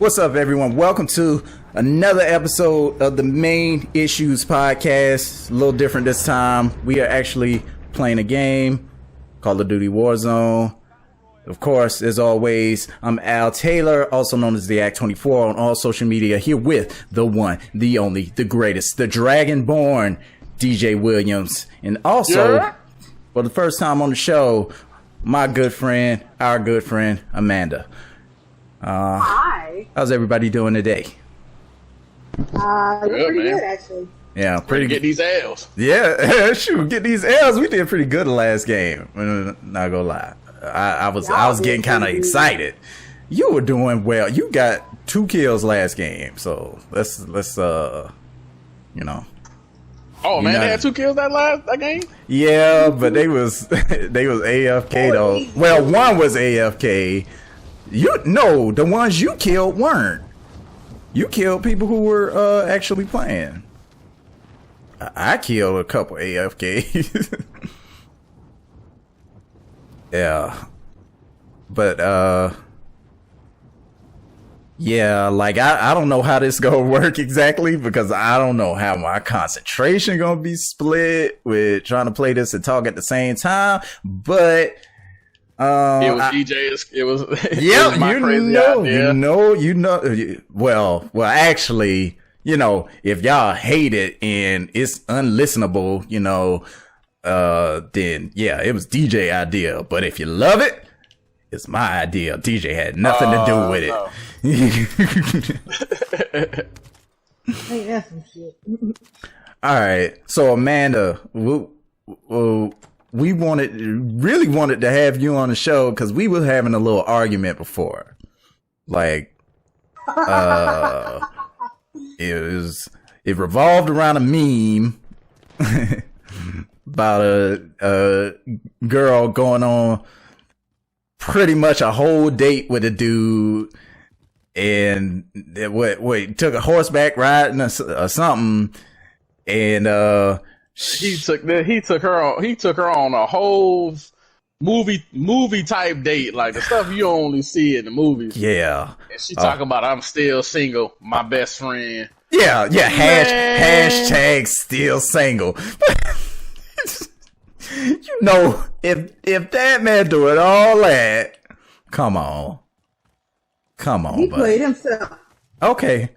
What's up, everyone? Welcome to another episode of the Main Issues Podcast. A little different this time. We are actually playing a game, Call of Duty Warzone. Of course, as always, I'm Al Taylor, also known as the Act 24 on all social media, here with the one, the only, the greatest, the Dragonborn, DJ Williams. And also, for the first time on the show, my good friend, our good friend, Amanda. Hi. How's everybody doing today? Pretty good, actually. Yeah, pretty good. Get these L's. Yeah, shoot, get these L's. We did pretty good the last game. Not gonna lie, I was getting kind of excited. You were doing well. You got 2 kills last game, so let's you know. Oh man, they had 2 kills that game. Yeah, but they was AFK though. Well, one was AFK. The ones you killed weren't. You killed people who were actually playing. I killed a couple AFKs. Yeah. But yeah, like I don't know how this gonna work exactly, because I don't know how my concentration gonna be split with trying to play this and talk at the same time, but it was DJ's. It was yeah. My crazy idea. You know. Well, actually, you know, if y'all hate it and it's unlistenable, you know, then yeah, it was DJ idea. But if you love it, it's my idea. DJ had nothing to do with it. Hey, that's some shit. All right, so Amanda, we really wanted to have you on the show because we were having a little argument before. Like, it revolved around a meme about a girl going on pretty much a whole date with a dude, and took a horseback ride or something, and he took her on a whole movie type date, like the stuff you only see in the movies. Yeah. And she talking about I'm still single, my best friend. Yeah. Hashtag still single. You know, if that man doing all that, come on, he played himself. Okay.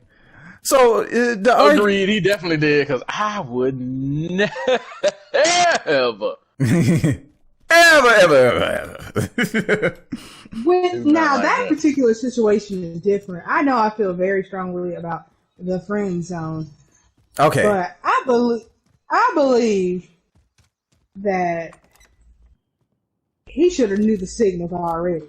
So agreed, he definitely did, because I would never, ever. Now that particular situation is different. I know I feel very strongly about the friend zone. Okay, but I believe that he should have knew the signals already.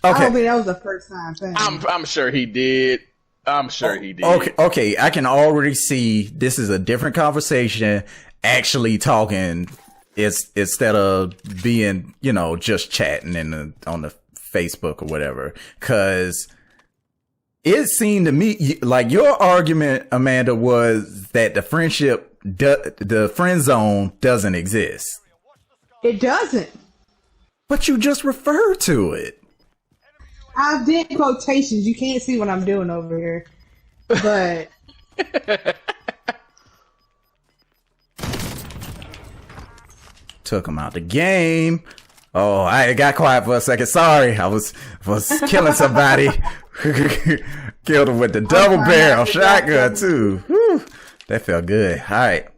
Okay, I don't think that was the first time thing. I'm sure he did. He did. Okay, I can already see this is a different conversation, actually talking instead of being, you know, just chatting on the Facebook or whatever. Because it seemed to me like your argument, Amanda, was that the the friend zone doesn't exist. It doesn't. But you just referred to it. I did quotations. You can't see what I'm doing over here, but took him out the game. Oh, I got quiet for a second. Sorry, I was killing somebody. Killed him with the double barrel shotgun too. Whew, that felt good. All right.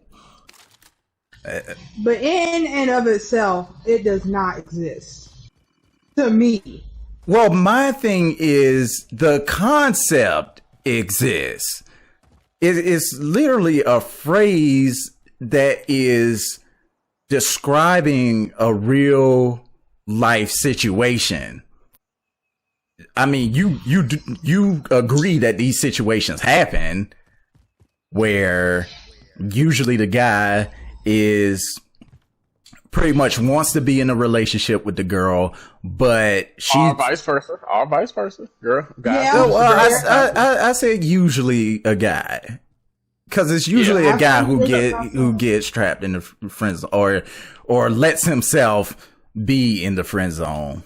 But in and of itself, it does not exist to me. Well, my thing is the concept exists. It is literally a phrase that is describing a real life situation. I mean, you agree that these situations happen where usually the guy is pretty much wants to be in a relationship with the girl, but she or vice versa, girl. Guy. Yeah. Well, I said usually a guy, because it's usually a guy who gets trapped in the friend zone or lets himself be in the friend zone,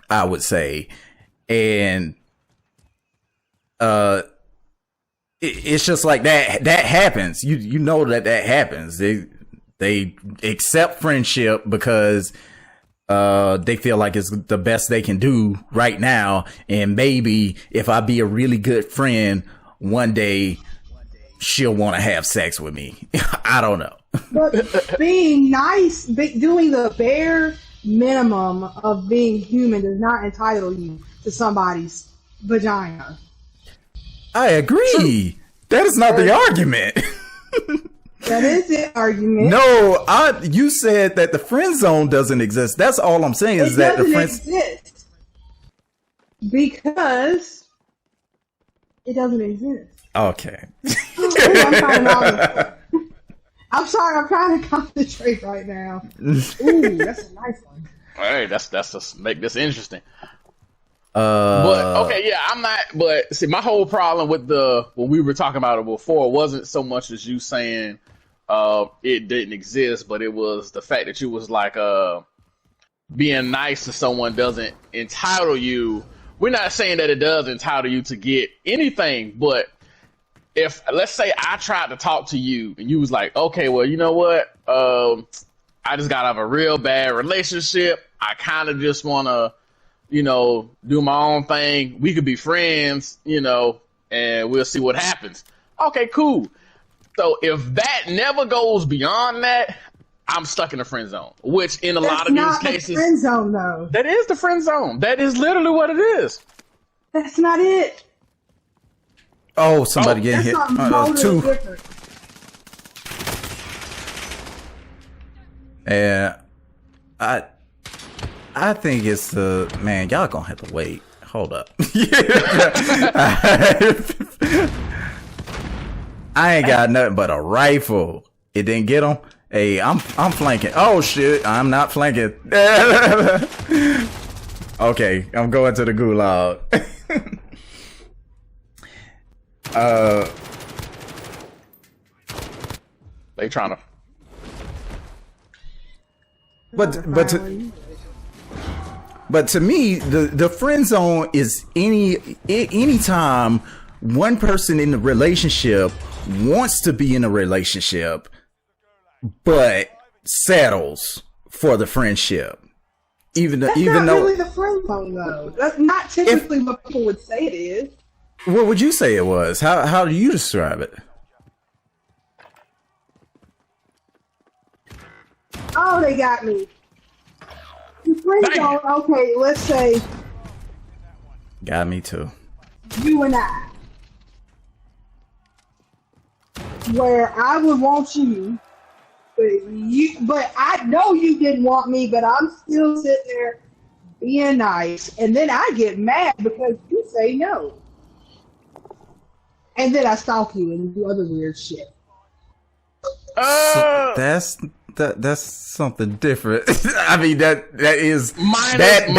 I would say. And it's just like that happens. You know that happens. They accept friendship because they feel like it's the best they can do right now, and maybe if I be a really good friend one day, she'll want to have sex with me. I don't know. But being nice, doing the bare minimum of being human does not entitle you to somebody's vagina. I agree. That is not the argument. That is the argument. No, you said that the friend zone doesn't exist. That's all I'm saying is that the friend exist because it doesn't exist. Okay. I'm sorry, I'm trying to concentrate right now. Ooh, that's a nice one. All right, that's just make this interesting. But okay, yeah, I'm not. But see, my whole problem with when we were talking about it before wasn't so much as you saying it didn't exist, but it was the fact that you was like being nice to someone doesn't entitle you. We're not saying that it does entitle you to get anything, but if let's say I tried to talk to you and you was like, okay, well, you know what? I just got out of a real bad relationship. I kind of just want to, do my own thing. We could be friends, and we'll see what happens. Okay, cool. So if that never goes beyond that, I'm stuck in the friend zone, which in a lot of these cases, the friend zone, though. That is the friend zone. That is literally what it is. That's not it. Oh, somebody getting hit. Two. Different. Yeah, I think it's man. Y'all gonna have to wait. Hold up. I ain't got nothing but a rifle. It didn't get him. Hey, I'm flanking. Oh shit, I'm not flanking. Okay, I'm going to the gulag. They trying to. But to me, the friend zone is any time one person in the relationship wants to be in a relationship, but settles for the friendship. Even though really the friend zone though. That's not typically what people would say it is. What would you say it was? How do you describe it? Oh, they got me. The friend zone, okay, let's say got me too. You and I. Where I would want you, but I know you didn't want me, but I'm still sitting there being nice, and then I get mad because you say no. And then I stalk you and do other weird shit. So that's something different. I mean that is stalking.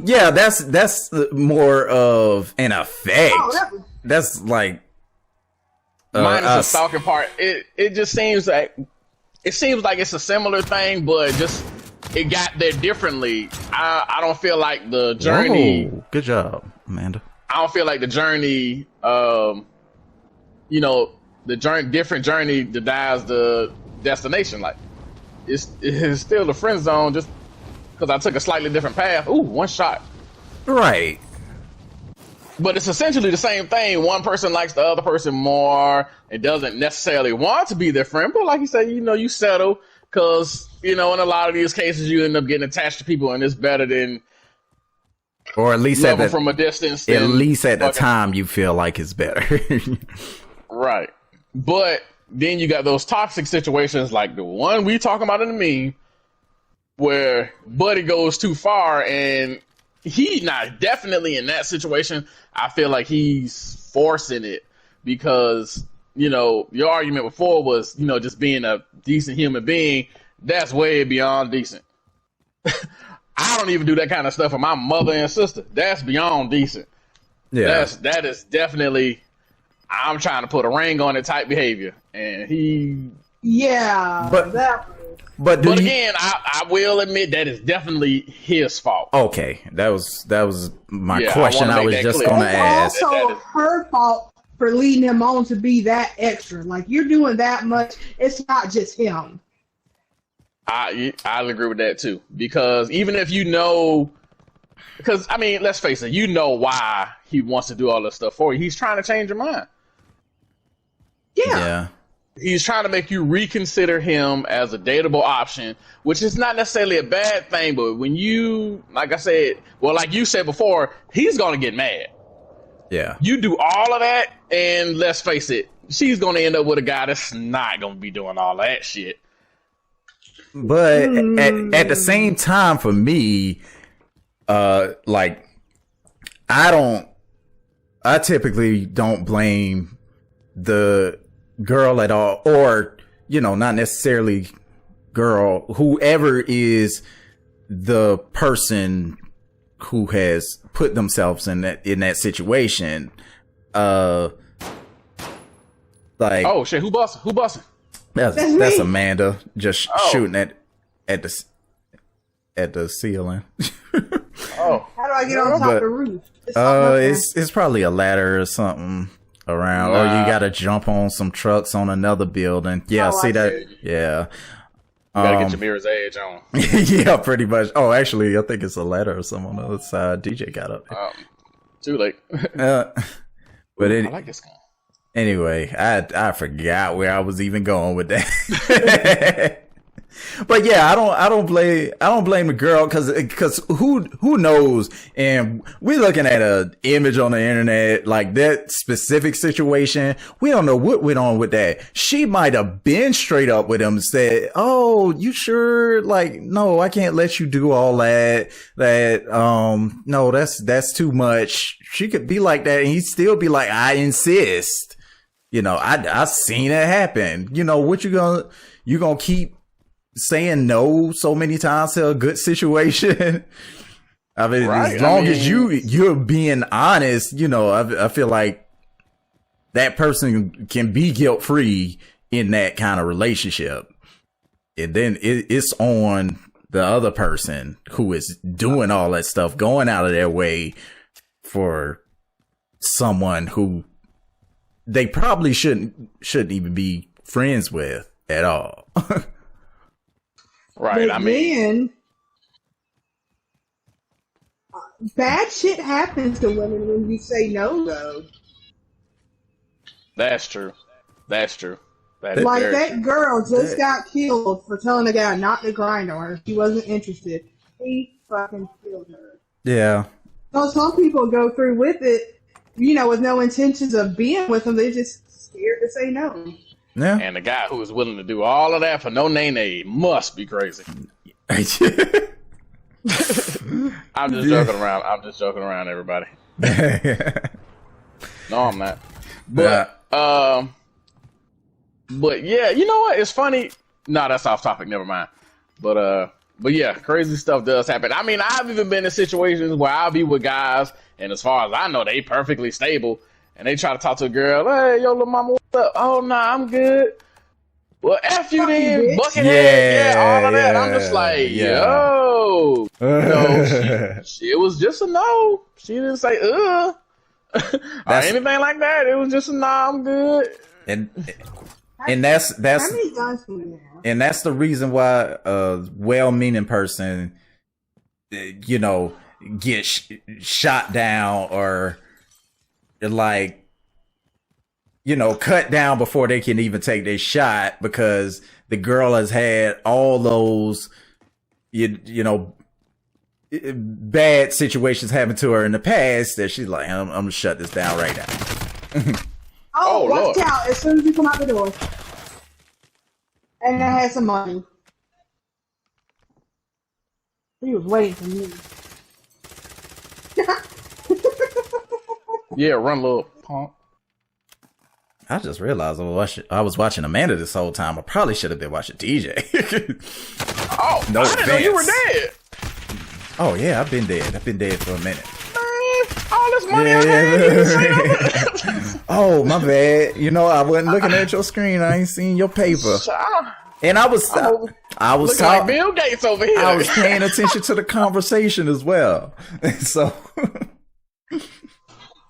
Yeah, that's more of an effect. That's like minus the stalking part. It just seems like it's a similar thing, but just it got there differently. I don't feel like the journey. Whoa, good job, Amanda. I don't feel like the journey, different journey denies the destination. Like it's still the friend zone just because I took a slightly different path. Ooh, one shot. Right. But it's essentially the same thing. One person likes the other person more and doesn't necessarily want to be their friend. But like you said, you settle because, in a lot of these cases, you end up getting attached to people and it's better than or at least from a distance. At least at the time you feel like it's better. Right. But then you got those toxic situations like the one we talking about in the meme where Buddy goes too far and he not definitely in that situation. I feel like he's forcing it because, your argument before was, just being a decent human being. That's way beyond decent. I don't even do that kind of stuff for my mother and sister. That's beyond decent. Yeah. That is definitely, I'm trying to put a ring on it type behavior. And he. Yeah. But But But again, I will admit that is definitely his fault. Okay, that was my Yeah, question. I was just clear. gonna It's ask. also her fault for leading him on to be that extra. Like, you're doing that much. It's not just him. I'll agree with that too. Because even if you know, because I mean, let's face it, you know why he wants to do all this stuff for you. He's trying to change your mind. Yeah. He's trying to make you reconsider him as a dateable option, which is not necessarily a bad thing. But when you, like I said, well, like you said before, he's going to get mad. Yeah. You do all of that, and let's face it, she's going to end up with a guy that's not going to be doing all that shit. But at the same time, for me, like, I typically don't blame the girl at all, or, you know, not necessarily girl, whoever is the person who has put themselves in that situation. Like, Oh shit, who busting? That's Amanda just shooting at the ceiling. Oh, How do I get on top of the roof? It's probably a ladder or something around. Or you gotta jump on some trucks on another building. Yeah, see that? Yeah. You gotta get your mirror's edge on. Yeah, pretty much. Oh, actually, I think it's a ladder or something on the other side. DJ got up there. Too late. But I like this guy. anyway, I forgot where I was even going with that. But yeah, I don't blame the girl, because who knows? And we're looking at a image on the internet, like that specific situation. We don't know what went on with that. She might have been straight up with him and said, "Oh, you sure? Like, no, I can't let you do all that. No, that's too much." She could be like that, and he'd still be like, "I insist." You know, I seen it happen. You know, what you gonna keep saying no so many times to a good situation? I mean, as long as you're being honest, you know, I feel like that person can be guilt free in that kind of relationship. And then it's on the other person who is doing all that stuff, going out of their way for someone who they probably shouldn't even be friends with at all. Right. But I mean, then, bad shit happens to women when you say no, though. that's true. That is Like, very that true. girl just got killed for telling a guy not to grind on her. She wasn't interested. He fucking killed her. Yeah. So some people go through with it, you know, with no intentions of being with them. They're just scared to say no. Yeah. And the guy who is willing to do all of that for no name must be crazy. I'm just joking around. I'm just joking around, everybody. No, I'm not. But but yeah, you know what? It's funny. No, that's off topic. Never mind. But yeah, crazy stuff does happen. I mean, I've even been in situations where I'll be with guys, and as far as I know, they perfectly stable, and they try to talk to a girl. Hey, yo, little mama, what's up? Oh, nah, I'm good. Well, F you then, buckethead, yeah, all of that. I'm just like, yo, no, it was just a no. She didn't say, or anything like that. It was just a no, I'm good. And that's How many guys can you have? and that's the reason why a well-meaning person, you know, gets shot down or like, you know, cut down before they can even take their shot, because the girl has had all those, you know, bad situations happen to her in the past that she's like, I'm gonna shut this down right now. Oh, watch Lord. out as soon as you come out the door. And I had some money. He was waiting for me. Yeah, run, little punk. I just realized I was watching Amanda this whole time. I probably should have been watching DJ. Oh, No I didn't know you were offense. dead. Oh yeah, I've been dead. I've been dead for a minute. Man, all this money I had, you didn't say nothing. Oh, my bad. You know, I wasn't looking at your screen. I ain't seen your paper. And I was I was looking like Bill Gates over here. I was paying attention to the conversation as well. So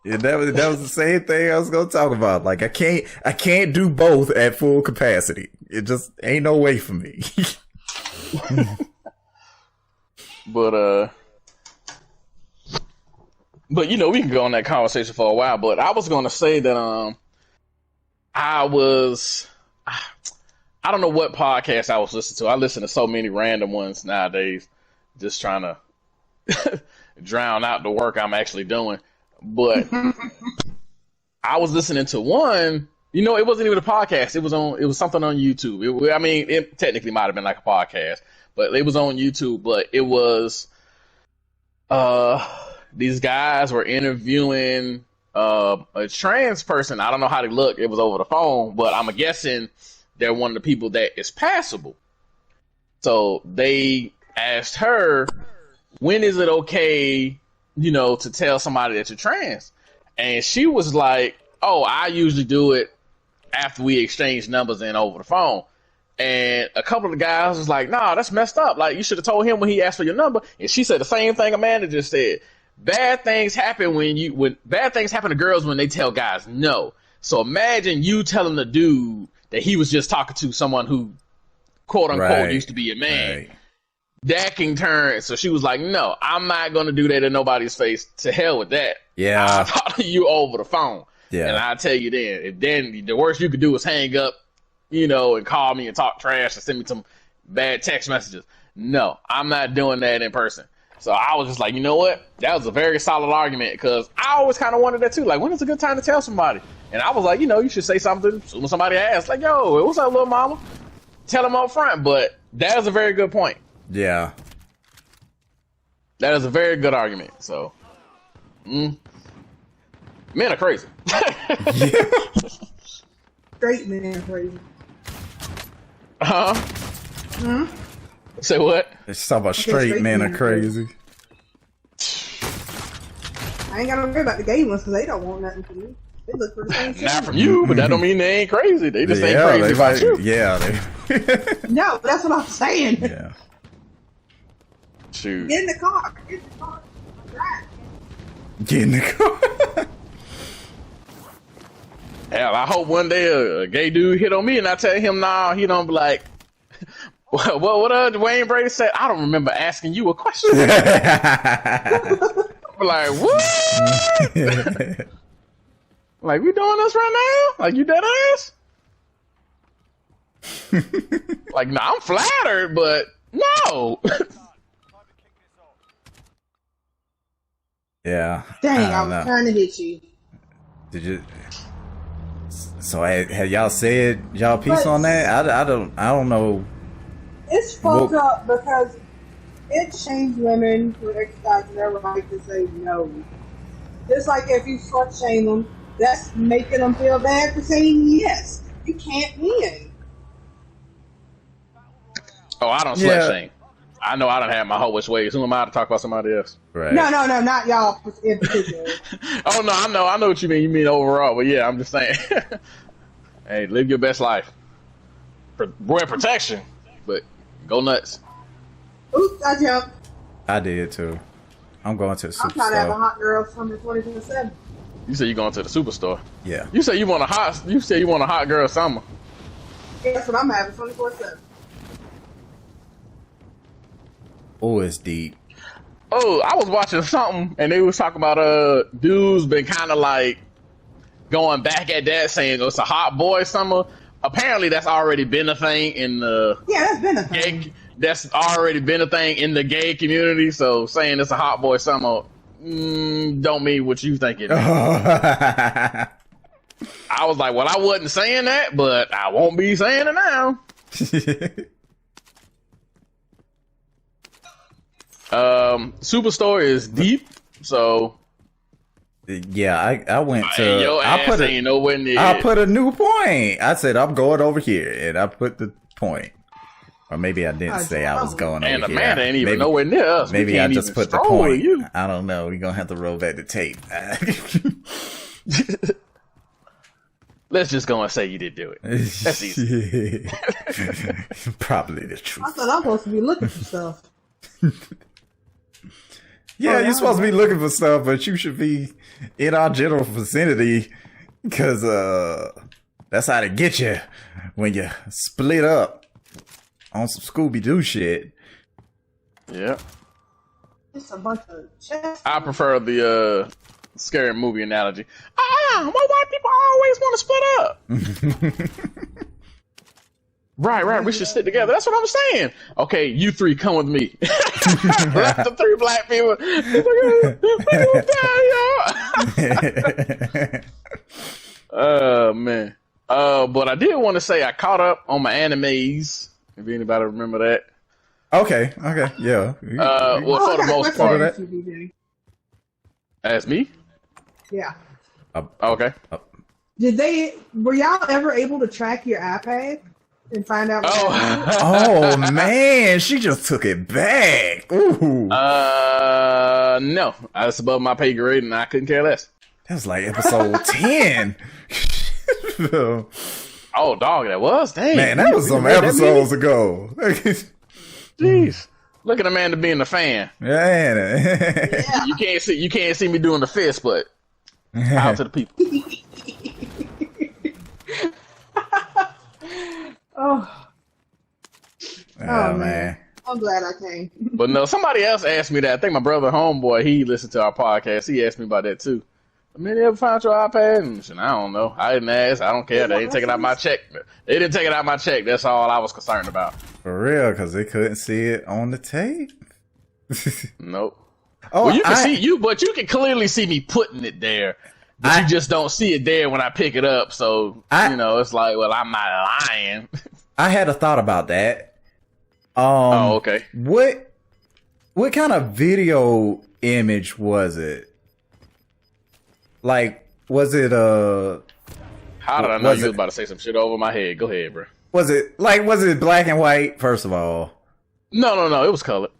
yeah, that was the same thing I was gonna talk about. Like I can't do both at full capacity. It just ain't no way for me. But you know, we can go on that conversation for a while. But I was gonna say that I don't know what podcast I was listening to. I listen to so many random ones nowadays, just trying to drown out the work I'm actually doing. But I was listening to one. You know, it wasn't even a podcast. It was something on YouTube. It technically might have been like a podcast, but it was on YouTube. But it was these guys were interviewing a trans person. I don't know how they look. It was over the phone, but I'm guessing they're one of the people that is passable. So they asked her, when is it okay, you know, to tell somebody that you're trans? And she was like, oh, I usually do it after we exchange numbers and over the phone. And a couple of the guys was like, nah, that's messed up. Like, you should have told him when he asked for your number. And she said the same thing Amanda just said. Bad things happen when bad things happen to girls when they tell guys no. So imagine you telling the dude that he was just talking to someone who, quote unquote, used to be a man. Right. That can turn. So she was like, no, I'm not going to do that in nobody's face. To hell with that. Yeah. I'll talk to you over the phone. Yeah. And I'll tell you then the worst you could do is hang up, you know, and call me and talk trash and send me some bad text messages. No, I'm not doing that in person. So I was just like, you know what? That was a very solid argument, because I always kind of wondered that too. Like, when is a good time to tell somebody? And I was like, you know, you should say something when somebody asks, like, yo, what's up, little mama? Tell them up front. But that is a very good point. Yeah. That is a very good argument. So, men are crazy. Straight men are crazy. Huh? Hmm? Say what? It's talking about straight men are crazy. I ain't got to worry about the gay ones because they don't want nothing from me. They look for the same thing. Not from you, but that don't mean they ain't crazy. They just ain't crazy about you. Yeah. No, that's what I'm saying. Yeah. Shoot. Get in the car. Get in the car. Right. Get in the car. Hell, I hope one day a gay dude hit on me and I tell him, nah, he don't be like, what Dwayne Brady said? I don't remember asking you a question. I'm like, what? Like, we doing this right now? Like, you dead ass? Like, no, I'm flattered, but no. Yeah. Dang, I was trying to hit you. Did you? So have y'all said y'all piece on that? I don't know. It's fucked up because it shames women for exercising their right to say no. Just like if you slut shame them, that's making them feel bad for saying yes. You can't win. Oh, I don't slut shame. I know I don't have my whole which ways. Who am I to talk about somebody else? Right. No, not y'all in particular. Oh no, I know what you mean. You mean overall, but yeah, I'm just saying. Hey, live your best life. Wear protection, but go nuts. Oops, I jumped. I did too. I'm going to the superstore. I'm trying to have a hot girl summer 2027. You said you're going to the superstore. Yeah. You say you want a hot girl summer. That's what I'm having 24/7. Oh, it's deep. Oh, I was watching something and they was talking about dudes been kind of like going back at that, saying it's a hot boy summer. Apparently, that's already been a thing in the that's been a thing. Gay, that's already been a thing in the gay community. So saying it's a hot boy summer don't mean what you think it is. I was like, well, I wasn't saying that, but I won't be saying it now. Superstore is deep, so yeah, I went to your ass ain't nowhere near. I put a new point. I said I'm going over here, and I put the point. Or maybe I didn't say I was going over here. And Amanda ain't even nowhere near us. Maybe I just put the point. I don't know. We're gonna have to roll back the tape. let's just go and say you did do it. That's easy. Probably the truth. I thought I was supposed to be looking for stuff. Yeah, you're supposed to be looking for stuff, but you should be in our general vicinity because that's how they get you when you split up on some Scooby-Doo shit. Yeah. It's a bunch of chests. I prefer the scary movie analogy. Why white people always want to split up? Right. We should stick together. That's what I'm saying. Okay, you three come with me. Left the 3 black people. Oh man. But I did want to say I caught up on my animes. If anybody remember that. Okay, yeah. Well, for the most part of that. That's me? Yeah. Okay. Were y'all ever able to track your iPad and find out? Oh man, she just took it back. Ooh. No. That's above my pay grade and I couldn't care less. That was like episode 10. Oh, dog, that was? Dang. Man, that was some episodes ago. Jeez. Look at Amanda being a fan. Yeah. You can't see me doing the fist, but out to the people. Oh man. I'm glad I came. But no, somebody else asked me that. I think my brother homeboy, he listened to our podcast. He asked me about that too. I mean, you ever found your iPad? And said, I don't know. I didn't ask. I don't care. They ain't taking out my check. They didn't take it out my check. That's all I was concerned about. For real, because they couldn't see it on the tape. Nope. Oh, well, you can see you, but you can clearly see me putting it there. But you just don't see it there when I pick it up. So it's like, well, I'm not lying. I had a thought about that. Okay. What kind of video image was it? Like, was it How did I know you was about to say some shit over my head? Go ahead, bro. Was it black and white? First of all, no. It was colored.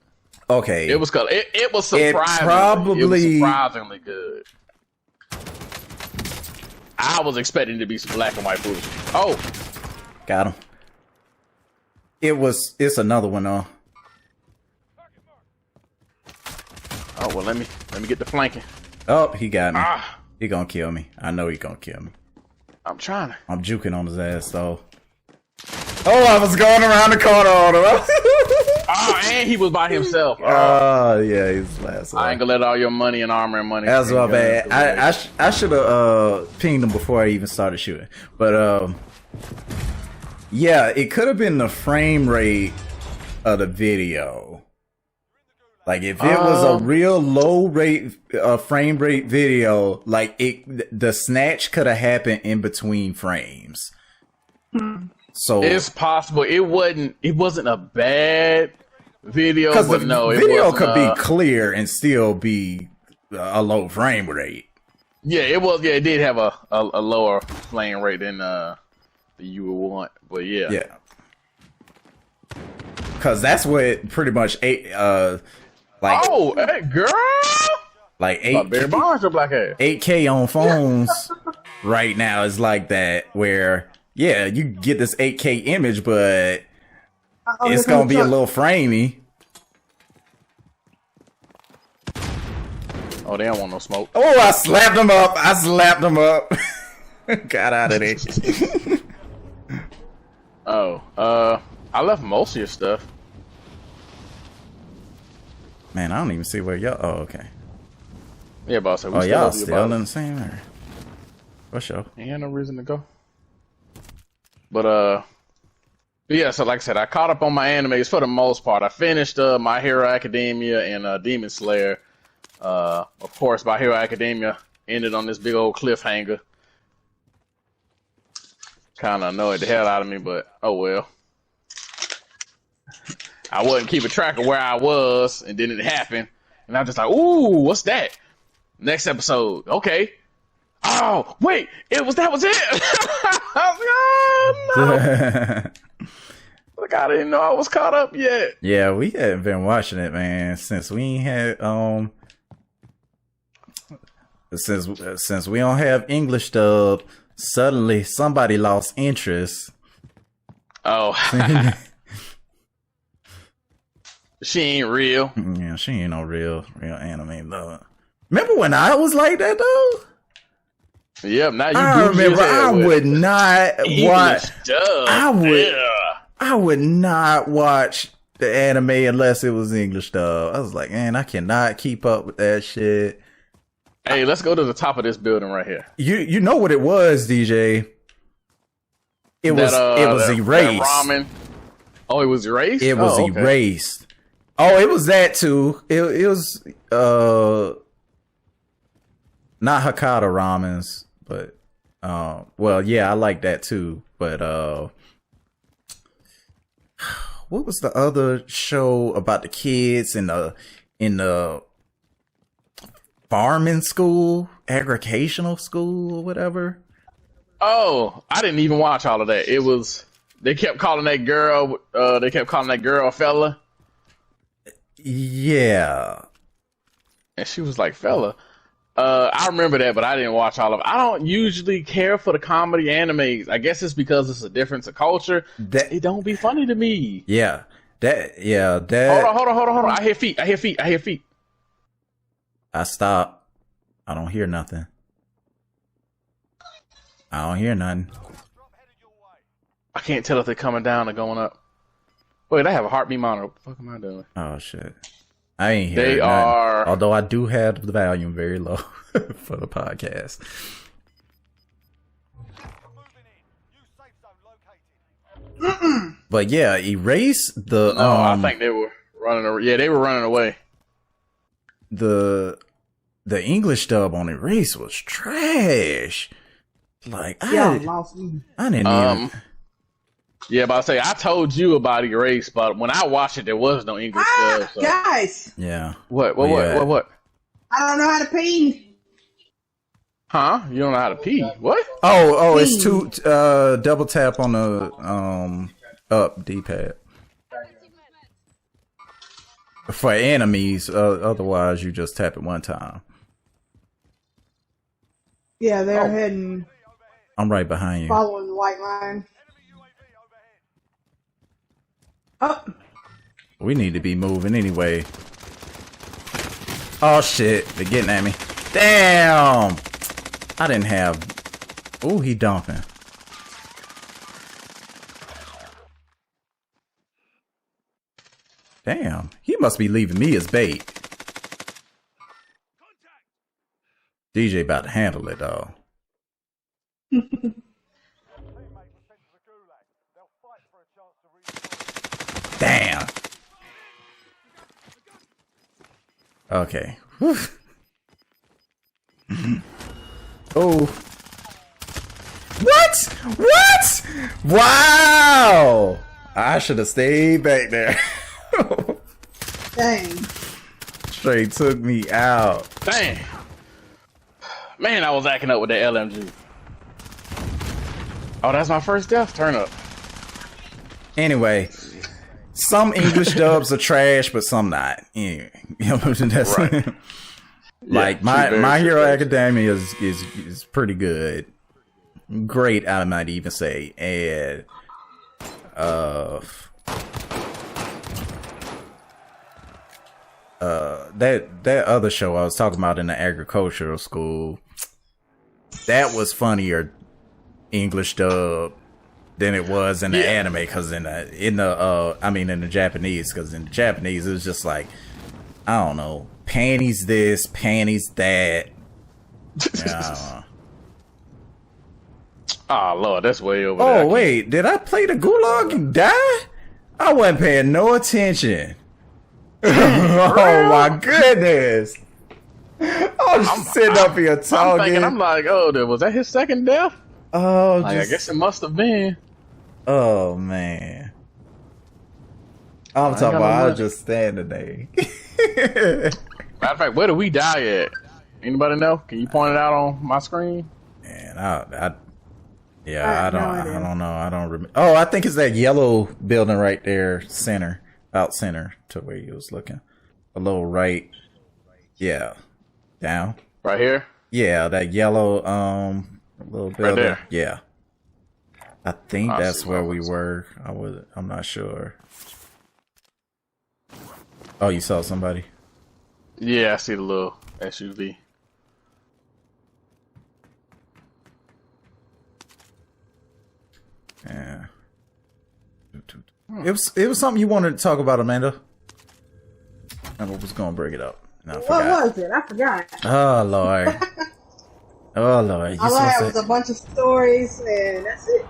Okay, it was colored. It was surprisingly. It was surprisingly good. I was expecting to be some black and white footage. Oh, got him. It's another one though. Oh well, let me get the flanking. Oh, he got me. He gonna kill me. I know he gonna kill me. I'm trying to. I'm juking on his ass though. Oh, I was going around the corner on him. And he was by himself. Oh, yeah, he's last one. I ain't gonna let all your money and armor and money. That's my bad. I should have pinged him before I even started shooting. But yeah, it could have been the frame rate of the video. Like if it was a real low rate frame rate video, like the snatch could have happened in between frames. So it's possible it wasn't a bad video, but no, video could be clear and still be a low frame rate. Yeah, it was. Yeah, it did have a lower frame rate than you would want, but yeah, because that's what pretty much hey girl, like 8K on phones right now is like that, where you get this 8K image, but it's gonna be a little framey. Oh, they don't want no smoke. Oh, I slapped him up. Got out of there. I left most of your stuff. Man, I don't even see where y'all. Oh, okay. Yeah, boss. Y'all still in the same area. For sure. Ain't no reason to go. But yeah. So like I said, I caught up on my animes for the most part. I finished My Hero Academia and Demon Slayer. Of course, My Hero Academia ended on this big old cliffhanger. Kind of annoyed the hell out of me, but oh well. I wasn't keeping track of where I was, and then it happened, and I was just like, "Ooh, what's that?" Next episode, okay. Oh wait, that was it. I was like, oh no! Like I didn't know I was caught up yet. Yeah, we haven't been watching it, man, since we had since we don't have English dub. Suddenly, somebody lost interest. Oh, she ain't real. Yeah, she ain't no real anime though. Remember when I was like that though? Yep. Now you. I remember I would not watch. I would not watch the anime unless it was English dub. I was like, man, I cannot keep up with that shit. Hey, let's go to the top of this building right here. You know what it was, DJ? It was erased. Ramen. Oh, it was erased? It was erased. Oh, it was that too. It was not Hakata ramens, but well, yeah, I like that too. But what was the other show about the kids in the farming school, agricultural school, or whatever? Oh, I didn't even watch all of that. It was they kept calling that girl. They kept calling that girl a fella. Yeah, and she was like fella. I remember that, but I didn't watch all of it. I don't usually care for the comedy animes. I guess it's because it's a difference of culture. It don't be funny to me. Yeah. That. Hold on. I hear feet. I stop. I don't hear nothing. I don't hear nothing. I can't tell if they're coming down or going up. Wait, I have a heartbeat monitor. What the fuck am I doing? Oh shit. I ain't hear They nothing. are. Although I do have the volume very low for the podcast. But yeah, erase the. No, I think they were running. Yeah, they were running away. The English dub on erase was trash. Like I didn't even. Yeah, but I say I told you about Erase, but when I watched it, there was no English dub. So. Guys. Yeah. What? I don't know how to pee. Huh? You don't know how to pee? What? Oh, it's two. Double tap on the up D-pad for enemies. Otherwise, you just tap it one time. Yeah, they're heading. I'm right behind you. Following the white line. Oh. We need to be moving anyway. Oh shit, they're getting at me. Damn! I didn't have... Oh, he dumping. Damn, he must be leaving me as bait. DJ about to handle it though. Damn. Okay. Oh. What? Wow. I should have stayed back there. Dang. Straight took me out. Dang. Man, I was acting up with that LMG. Oh, that's my first death. Turn up. Anyway, some English dubs are trash, but some not. Anyway, you know, that's right. Like My Hero Academia is pretty good. Great, I might even say. And that other show I was talking about in the agricultural school, that was funnier English dub than it was in the anime, because in the Japanese, because in the Japanese it was just like, I don't know, panties this, panties that. Oh Lord, that's way over there. Oh wait, did I play the Gulag and die? I wasn't paying no attention. Oh my goodness! I was just sitting up here talking. I'm thinking, I'm like, oh, was that his second death? Oh, like, I guess it must have been. Oh man, I'm talking about. I was just standing there. Matter of fact, where do we die at? Anybody know? Can you point it out on my screen? Man, I don't know. I don't remember. Oh, I think it's that yellow building right there, out center to where you was looking. A little right. Yeah. Down. Right here? Yeah, that yellow A little bit Right of there. yeah. I think I that's see where what we it looks were. I'm not sure. Oh, you saw somebody? Yeah, I see the little SUV. Yeah. It was something you wanted to talk about, Amanda. I was gonna bring it up. No, I What forgot. was it? I forgot. Oh Lord. Oh Lord. You All I had was supposed a to... bunch of stories, and that's it.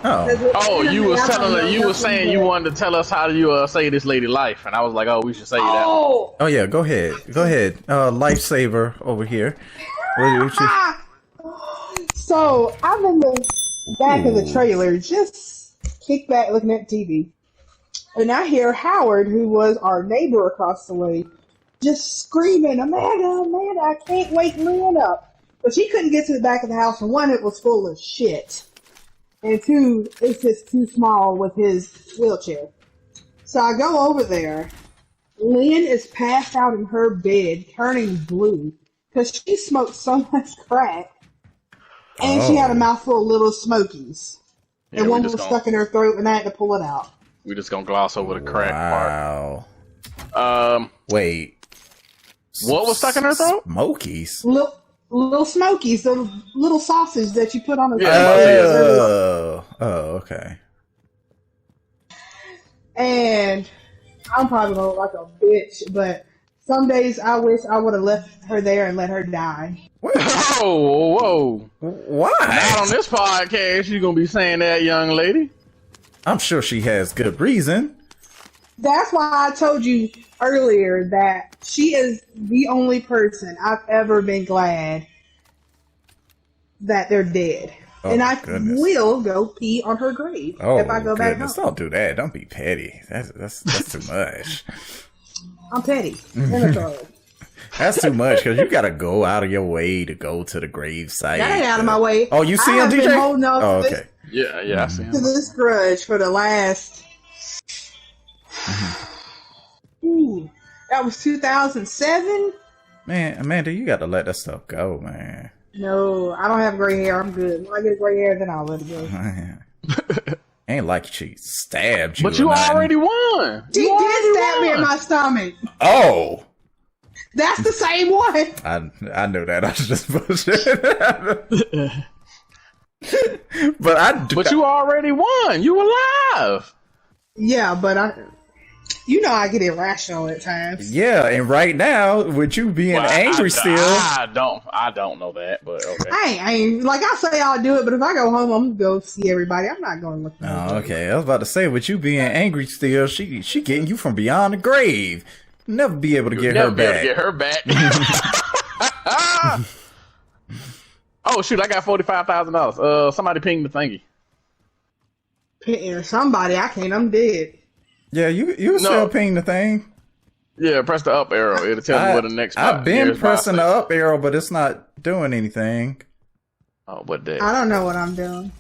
Oh. Oh, you was telling her, you was nothing saying you wanted to tell us how you say this lady life, and I was like, oh, we should say that one. Oh, Oh yeah. Go ahead. Go ahead. Lifesaver over here. What you... so I'm in the back of the trailer, just kick back looking at TV, and I hear Howard, who was our neighbor across the way, just screaming, Amanda, Amanda, I can't wake Lynn up. But she couldn't get to the back of the house, and one, it was full of shit. And two, it's just too small with his wheelchair. So I go over there. Lynn is passed out in her bed, turning blue, because she smoked so much crack. And she had a mouthful of little Smokies. Yeah, And one was stuck in her throat, and I had to pull it out. We just gonna gloss over the crack Wow. part. Wait. What was stuck in her throat? Smokies. Little Smokies, the little sausage that you put on a Okay. And I'm probably gonna look like a bitch, but some days I wish I would have left her there and let her die. Whoa. Why? Not on this podcast, you gonna be saying that, young lady. I'm sure she has good reason. That's why I told you earlier that she is the only person I've ever been glad that they're dead. Oh, and I goodness. will go pee on her grave if I go back home. Don't do that. Don't be petty. That's too much. I'm petty. And a troll. That's too much because you got to go out of your way to go to the grave site. That ain't out of my way. Oh, you see I him, have DJ? been holding on Oh, to okay. Yeah, I see him. this grudge for the last. Ooh, that was 2007. Man, Amanda, you got to let that stuff go, man. No, I don't have gray hair. I'm good. When I get gray hair, then I'll let it go. Ain't like she stabbed you. But you already won. She did stab me in my stomach. Oh. That's the same one. I knew that. I was just bullshit. But you already won. You alive. Yeah, but I get irrational at times. Yeah, and right now, with you being angry still. I don't know that, but okay. I ain't like I say I'll do it, but if I go home, I'm gonna go see everybody. I'm not going to look. Oh, okay. I was about to say, with you being angry still, she getting you from beyond the grave. Never be able to get her back. Oh shoot! I got $45,000. Somebody ping the thingy. Somebody, I can't. I'm dead. Yeah, you still ping the thing. Yeah, press the up arrow. It'll tell me where the next. I've been pressing the up arrow, but it's not doing anything. Oh, what day? I don't know what I'm doing.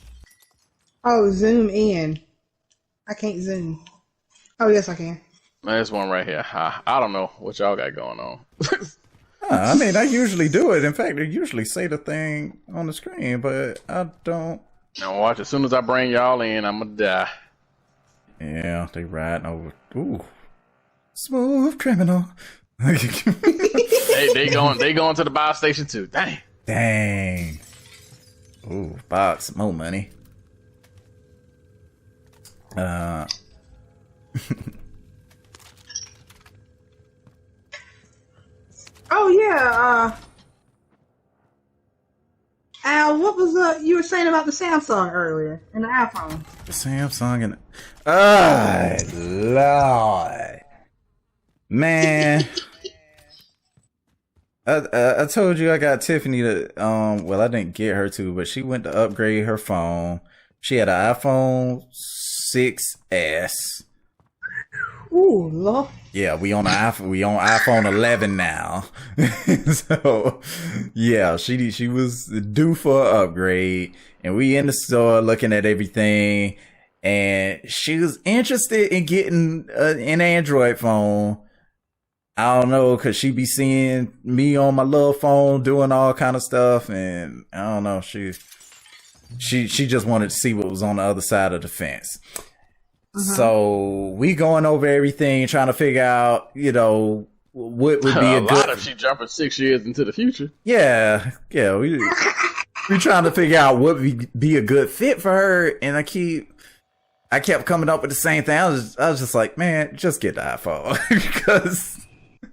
Oh, zoom in. I can't zoom. Oh, yes, I can. There's one right here. I don't know what y'all got going on. I mean, I usually do it. In fact, I usually say the thing on the screen, but I don't. Now watch. As soon as I bring y'all in, I'm gonna die. Yeah, they riding over. Ooh, smooth criminal. they going to the buy station too. Dang. Ooh, box more money. Oh yeah. Al, what was you were saying about the Samsung earlier and the iPhone? The Samsung and Lord, man. I told you I got Tiffany to well, I didn't get her to, but she went to upgrade her phone. She had an iPhone 6S. Ooh, Lord. Yeah, we on iPhone 11 now. So, yeah, she was due for an upgrade, and we in the store looking at everything, and she was interested in getting an Android phone. I don't know, cause she be seeing me on my little phone doing all kind of stuff, and I don't know, she just wanted to see what was on the other side of the fence. So we going over everything, trying to figure out, you know, what would be a good. Lot of she jumping 6 years into the future. Yeah, we trying to figure out what would be a good fit for her, and I kept coming up with the same thing. I was just like, man, just get the iPhone because.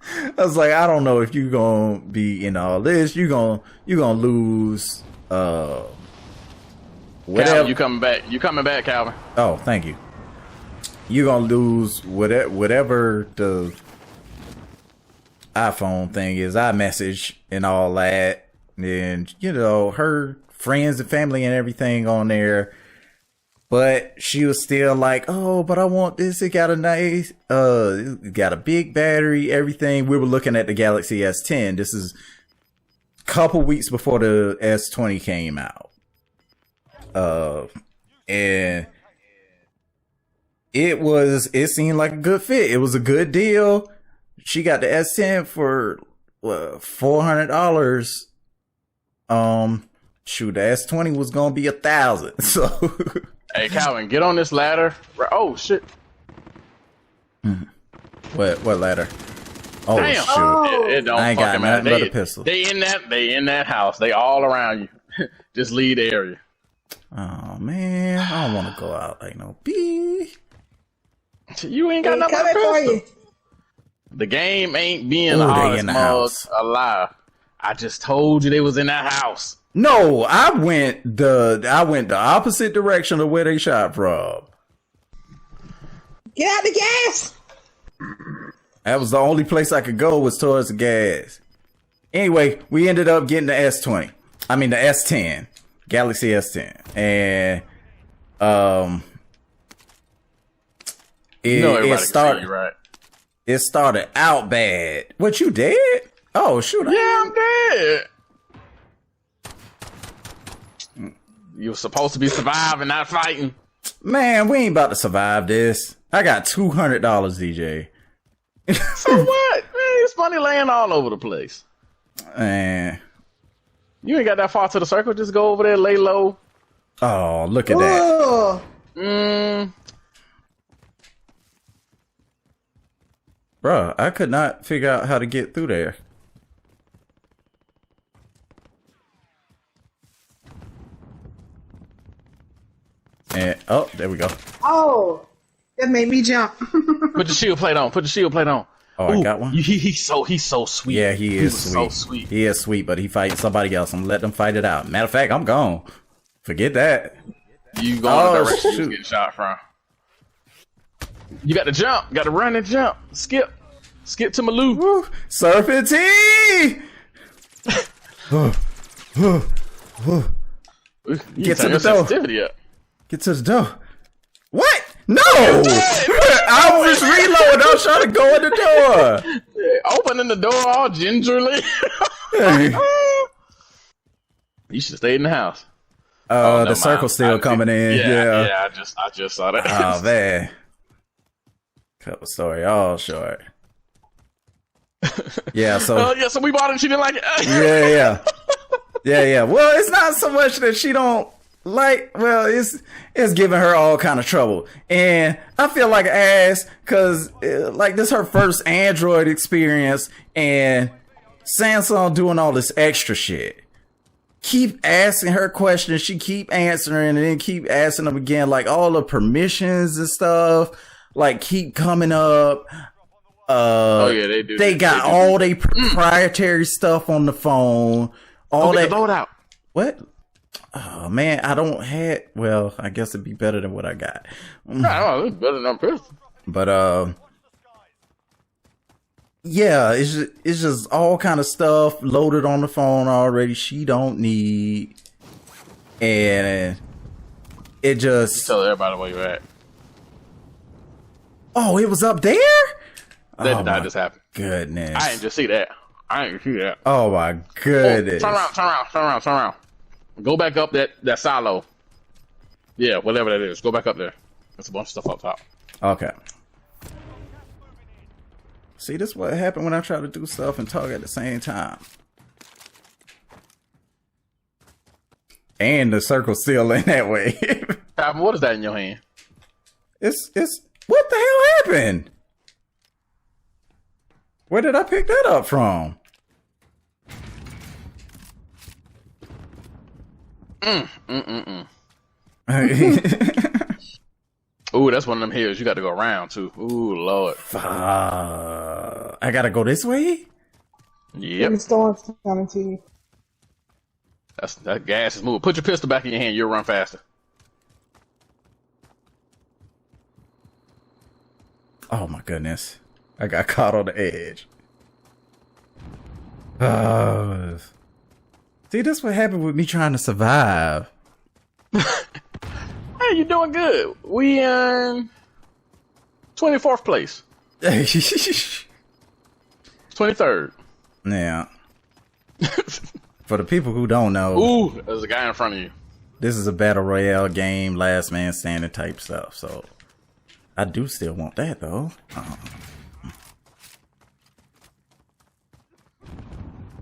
I was like, I don't know if you're gonna be in all this. You're gonna lose. Whatever. Calvin, you coming back? You coming back, Calvin? Oh, thank you. You're gonna lose whatever the iPhone thing is, iMessage and all that, and you know her friends and family and everything on there. But she was still like, oh, but I want this. It got a nice, it got a big battery, everything. We were looking at the Galaxy S10. This is a couple weeks before the S20 came out. And it seemed like a good fit. It was a good deal. She got the S10 for $400. Shoot, the S20 was gonna be $1,000. So. Hey, Calvin, get on this ladder. Oh, shit. What ladder? Oh, damn. shoot. Oh. It don't I ain't fucking got matter. nothing but a pistol. They in that house. They all around you. Just leave the area. Oh, man. I don't want to go out like no bee. You ain't got nothing but a pistol. The game ain't being honest mugs alive. I just told you they was in that house. No, I went the opposite direction of where they shot from. Get out the gas. That was the only place I could go was towards the gas. Anyway, we ended up getting the S20. I mean the S10, Galaxy S10, and it started you, right? It started out bad. What, you dead? Oh shoot! Yeah, I'm dead. You were supposed to be surviving, not fighting. Man, we ain't about to survive this. I got $200, DJ. So what? Man, it's money laying all over the place. Man. You ain't got that far to the circle. Just go over there, lay low. Oh, look at that. Bruh, I could not figure out how to get through there. And oh, there we go. Oh, that made me jump. Put the shield plate on. Put the shield plate on. Oh, ooh, I got one. He's so sweet. Yeah, he is sweet. So sweet. He is sweet, but he fighting somebody else. I'm gonna let them fight it out. Matter of fact, I'm gone. Forget that. You go in the direction you was getting shot from. You got to jump. Got to run and jump. Skip to Maloo. Serpentine. Get to the door. Get to the door. What? No! I was reloading. I was trying to go in the door. Opening the door all gingerly. You should have stayed in the house. The circle's still coming in. Yeah. I just saw that. Oh man. Cut the story all short. Yeah, so so we bought it and she didn't like it. Yeah. Well, it's not so much that she don't like. Well, it's giving her all kind of trouble, and I feel like an ass because like this her first Android experience, and Samsung doing all this extra shit. Keep asking her questions, she keep answering, and then keep asking them again, like all the permissions and stuff, like keep coming up. They do. They got all their proprietary stuff on the phone. All that. Load out. What? Oh man, I don't have. Well, I guess it'd be better than what I got. No, it's better than pistol. But yeah, it's just all kind of stuff loaded on the phone already. She don't need, and it just tell everybody where you're at. Oh, it was up there. That did not just happen. Goodness, I didn't just see that. Oh my goodness! Turn around. Go back up that silo. Yeah, whatever that is. Go back up there. There's a bunch of stuff up top. Okay. See, this is what happened when I try to do stuff and talk at the same time. And the circle's still in that way. What is that in your hand? It's what the hell happened? Where did I pick that up from? Ooh, that's one of them hills you got to go around too. Ooh, Lord. I gotta go this way? Yep. The storm's coming to you. That gas is moving. Put your pistol back in your hand. You'll run faster. Oh my goodness. I got caught on the edge. See, that's what happened with me trying to survive. Hey, you're doing good. We in 24th place. 23rd. Yeah. For the people who don't know, Ooh, there's a guy in front of you. this is a battle royale game, last man standing type stuff. So I do still want that though.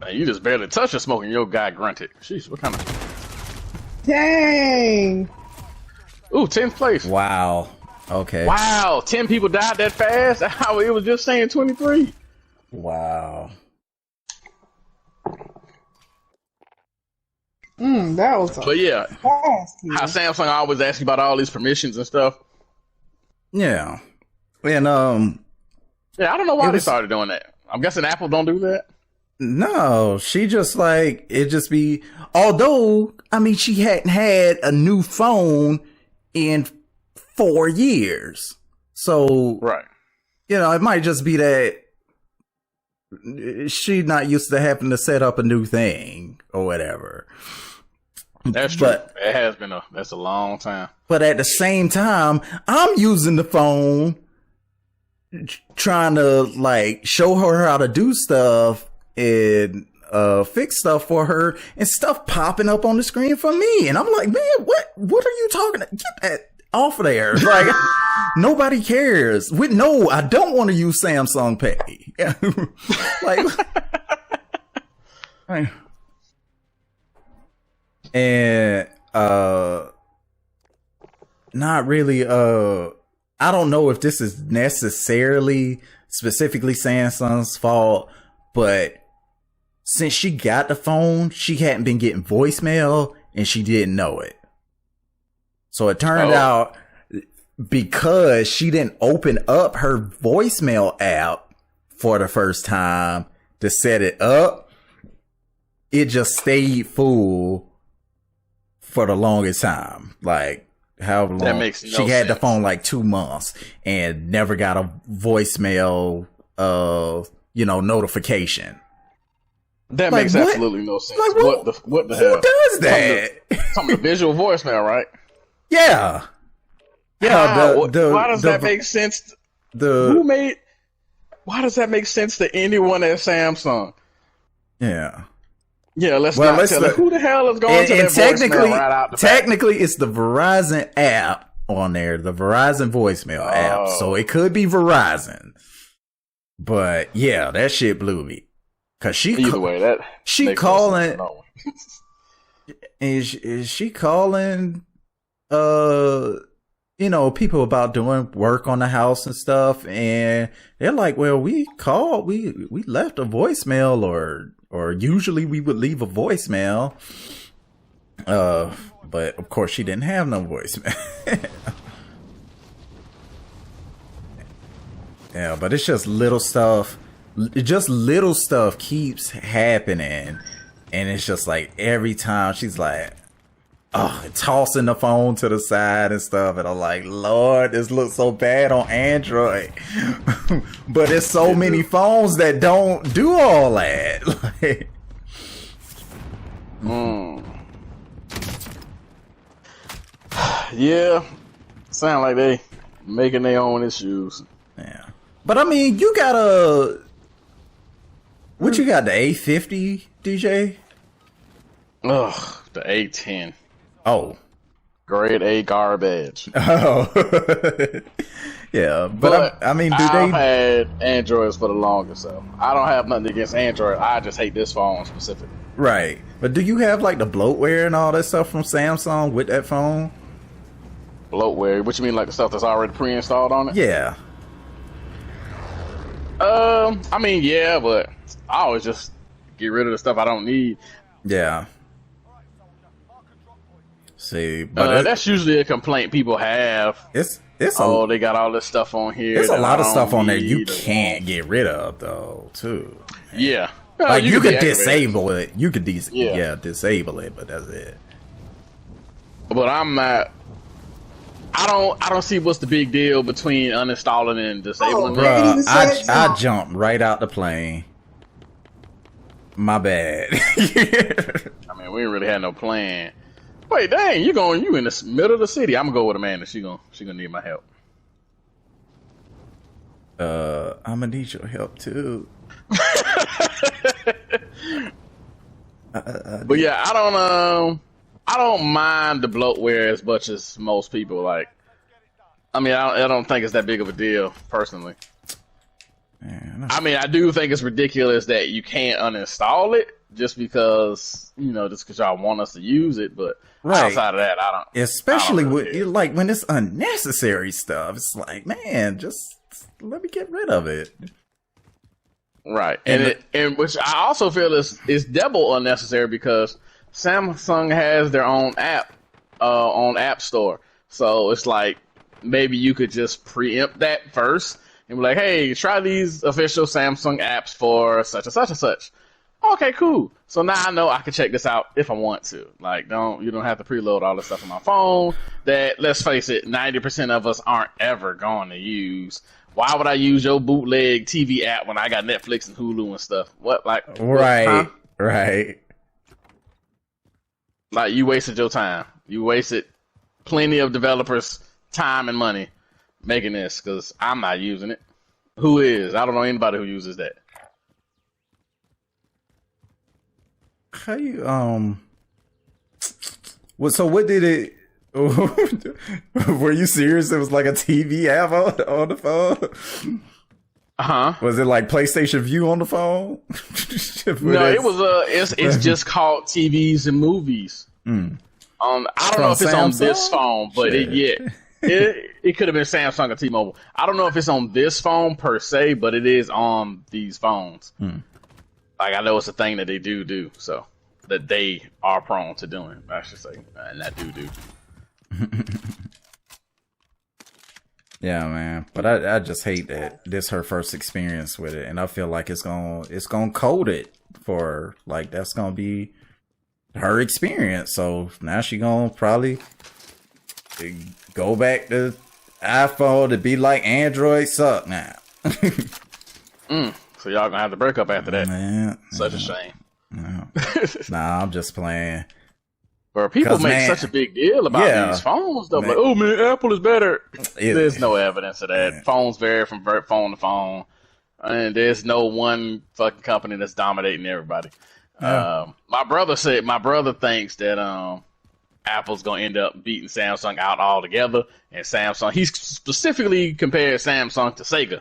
Man, you just barely touched the smoke and your guy grunted. Jeez, what kind of... Dang. Ooh, 10th place. Wow. Okay. Wow, 10 people died that fast? It was just saying 23. Wow. That was But yeah, fast. how Samsung always asks you about all these permissions and stuff. Yeah. And Yeah, I don't know why It they was- started doing that. I'm guessing Apple don't do that. no, she just like it just be, although I mean she hadn't had a new phone in 4 years. So Right. you know, it might just be that she's not used to having to set up a new thing or whatever. That's true. But- It has been that's a long time. But at the same time, I'm using the phone trying to like show her how to do stuff and fix stuff for her, and stuff popping up on the screen for me. And I'm like, man, what are you talking about? Get that off of there. Like, nobody cares. No, I don't want to use Samsung Pay. like, and not really I don't know if this is necessarily specifically Samsung's fault, but since she got the phone, she hadn't been getting voicemail and she didn't know it. So it turned out because she didn't open up her voicemail app for the first time to set it up, it just stayed full for the longest time. Like, however long. That makes no she had the sense. phone like 2 months and never got a voicemail notification. That Like, makes what? absolutely no sense. Like, what the who hell? does that? Some of the visual voicemail, right? Yeah. How? Why does that make sense? Why does that make sense to anyone at Samsung? Yeah. Yeah, let's Well, not let's tell let- it. Who the hell is going to that voicemail right out the back? technically, it's the Verizon app on there, the Verizon voicemail app. So it could be Verizon. But yeah, that shit blew me. Cause Either way, that she makes no calling, sense at all. is she calling, people about doing work on the house and stuff, and they're like, well, we called, we left a voicemail, or usually we would leave a voicemail. But of course she didn't have no voicemail. Yeah, but it's just little stuff. Just little stuff keeps happening, and it's just like every time she's like, tossing the phone to the side and stuff, and I'm like, Lord, this looks so bad on Android. But there's so many phones that don't do all that. Like, Yeah, sound like they making their own issues. yeah, but I mean, you got what you got, the A50, DJ? Ugh, the A10. Oh. Grade A garbage. Oh. Yeah, But I mean, do I've they? had Androids for the longest, so I don't have nothing against Android. I just hate this phone specifically. Right, but do you have like the bloatware and all that stuff from Samsung with that phone? Bloatware? What you mean, like the stuff that's already pre-installed on it? Yeah. I mean, yeah, but I always just get rid of the stuff I don't need. Yeah. See, but that's usually a complaint people have. it's They got all this stuff on here. there's a lot of stuff on there need you or can't want. get rid of though, too. Yeah, Like you can could deactivate it. disable it. You could Yeah. disable it, but that's it. But I'm not. I don't see what's the big deal between uninstalling and disabling. Oh, it. Even Bruh, said I no. jumped right out the plane. My bad. I mean, we ain't really had no plan. Wait, dang, you in the middle of the city. I'm gonna go with Amanda. She gonna need my help. I'm gonna need your help too. But yeah, I don't mind the bloatware as much as most people. Like, I mean, I don't think it's that big of a deal personally. Man, I mean, I do think it's ridiculous that you can't uninstall it just because y'all want us to use it. But Right. outside of that, I don't. especially I don't really with care. like when it's unnecessary stuff. It's like, man, just let me get rid of it. Right, And and which I also feel is double unnecessary because Samsung has their own app on App Store, so it's like maybe you could just preempt that first and be like, hey, try these official Samsung apps for such and such and such. Okay, cool. So now I know I can check this out if I want to. Like, you don't have to preload all this stuff on my phone that, let's face it, 90% of us aren't ever going to use. Why would I use your bootleg TV app when I got Netflix and Hulu and stuff? What, like, Right, huh? right. Like, you wasted your time. You wasted plenty of developers' time and money making this because I'm not using it. Who is? I don't know anybody who uses that. How you so what did it? Were you serious? It was like a TV app on the phone. Was it like PlayStation View on the phone? No, it was it's just called TVs and movies. I don't know if it's on this phone, but it could have been Samsung or T-Mobile. I don't know if it's on this phone per se, but it is on these phones. Like, I know it's a thing that they do, so that they are prone to doing, I should say, and that do. Yeah, man. But I just hate that this her first experience with it, and I feel like it's gonna code it for her. Like that's gonna be her experience. So now she gonna probably go back to iPhone to be like Android suck now. So y'all gonna have to break up after that. Man, Such a shame. nah, I'm just playing. But people make man, such a big deal about these phones, though. Like, oh man, Apple is better. There's no evidence of that. Phones vary from phone to phone, and there's no one fucking company that's dominating everybody. My brother thinks that Apple's gonna end up beating Samsung out altogether, and Samsung. He specifically compared Samsung to Sega.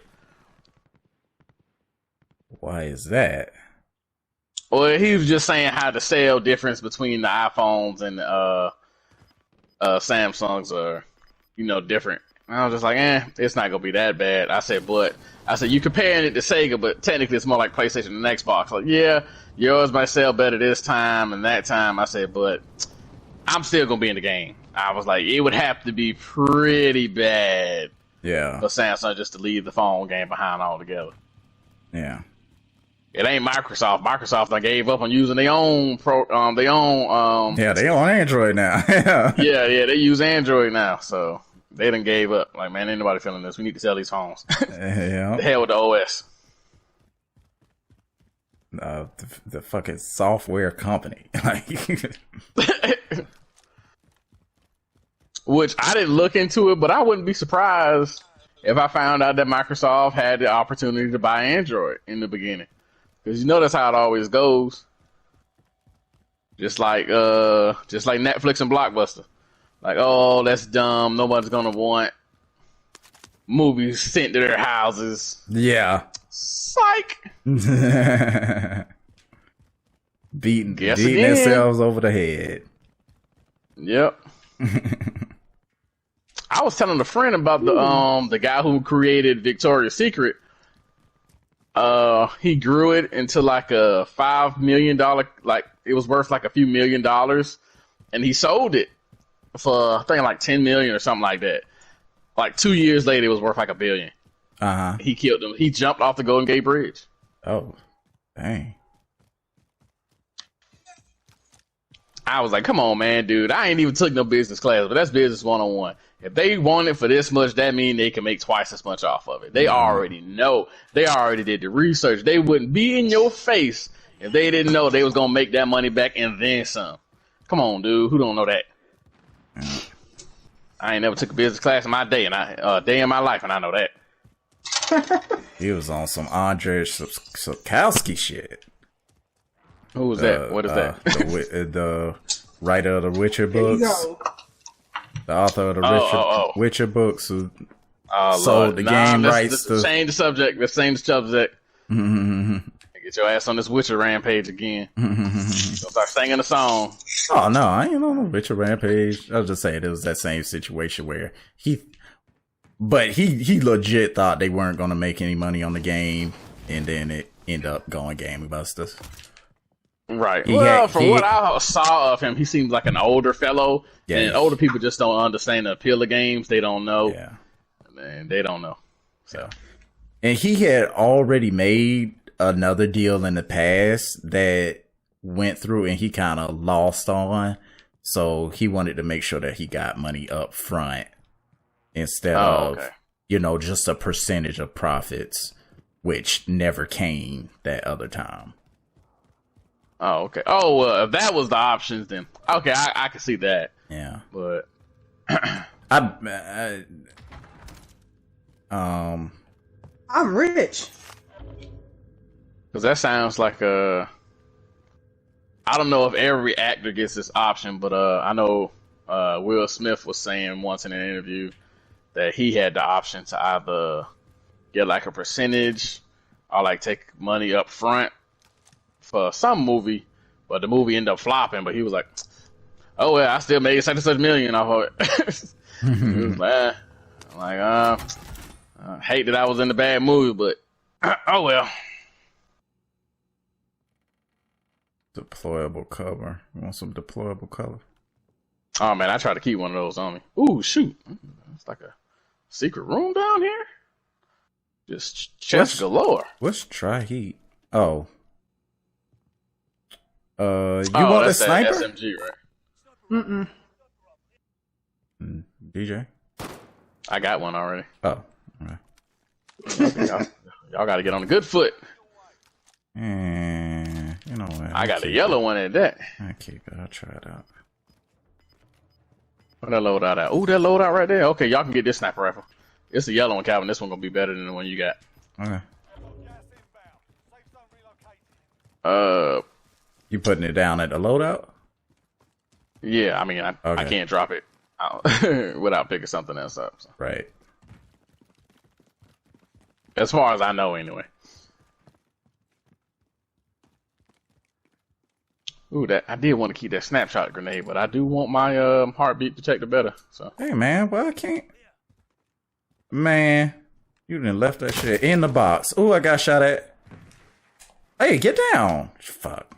Why is that? Well, he was just saying how the sale difference between the iPhones and Samsungs are, different. And I was just like, it's not gonna be that bad. I said, you comparing it to Sega, but technically it's more like PlayStation and Xbox. Like, yeah, yours might sell better this time and that time. I said, but I'm still gonna be in the game. I was like, it would have to be pretty bad, for Samsung just to leave the phone game behind altogether. Yeah. It ain't Microsoft. Microsoft done gave up on using their own they on Android now. yeah, they use Android now, so they done gave up. Like, man, ain't nobody feeling this. We need to sell these phones. Yeah. The hell with the OS. The fucking software company. Which I didn't look into it, but I wouldn't be surprised if I found out that Microsoft had the opportunity to buy Android in the beginning. Because that's how it always goes. Just like Netflix and Blockbuster. Like, oh, that's dumb. Nobody's gonna want movies sent to their houses. Yeah. Psych. Beating themselves over the head. Yep. I was telling a friend about the guy who created Victoria's Secret. He grew it into like a $5 million, like it was worth like a few $1,000,000, and he sold it for I think like 10 million or something like that. Like 2 years later, it was worth like $1 billion. He killed him. He jumped off the Golden Gate Bridge. Oh, dang. I was like, come on, man, dude. I ain't even took no business class, but that's business 101. If they want it for this much, that means they can make twice as much off of it. They already know. They already did the research. They wouldn't be in your face if they didn't know they was going to make that money back and then some. Come on, dude. Who don't know that? I ain't never took a business class in my day, and day in my life, and I know that. He was on some Andrzej Sapkowski shit. Who was that? What is that? The writer of the Witcher books. The author of the Witcher books who sold the game rights to... Change the subject. Let's change the subject. Get your ass on this Witcher rampage again. Don't start singing a song. Oh, no. I ain't on the Witcher rampage. I was just saying it was that same situation where he legit thought they weren't going to make any money on the game, and then it ended up going gangbusters. Right. What I saw of him, he seems like an older fellow. Yeah. And older people just don't understand the appeal of games. They don't know. Yeah. Man, they don't know. So. And he had already made another deal in the past that went through and he kind of lost on. So he wanted to make sure that he got money up front instead of, just a percentage of profits, which never came that other time. Oh, okay. Oh, if that was the options, then okay, I can see that. Yeah, but I'm rich. Because that sounds like I don't know if every actor gets this option, but I know Will Smith was saying once in an interview that he had the option to either get like a percentage or like take money up front for some movie, but the movie ended up flopping. But he was like, "Oh well, I still made such and such million off of it." He was like, I hate that I was in the bad movie, but oh well. Deployable cover. You want some deployable color? Oh man, I try to keep one of those on me. Ooh, shoot! It's like a secret room down here. Just chest galore. Let's try heat. Oh. You want a sniper? SMG, right? DJ? I got one already. Oh. Okay. Y'all got to get on a good foot. And you know what? I got a yellow one at that. I keep it. I'll try it out. Where that loadout at? Ooh, that loadout right there. Okay, y'all can get this sniper rifle. It's the yellow one, Calvin. This one gonna be better than the one you got. Okay. You putting it down at the loadout? Yeah, I mean, I can't drop it without picking something else up. So. Right. As far as I know, anyway. Ooh, I did want to keep that snapshot grenade, but I do want my heartbeat detector better. So. Hey, man, well, I can't. Man, you done left that shit in the box. Ooh, I got shot at. Hey, get down. Fuck.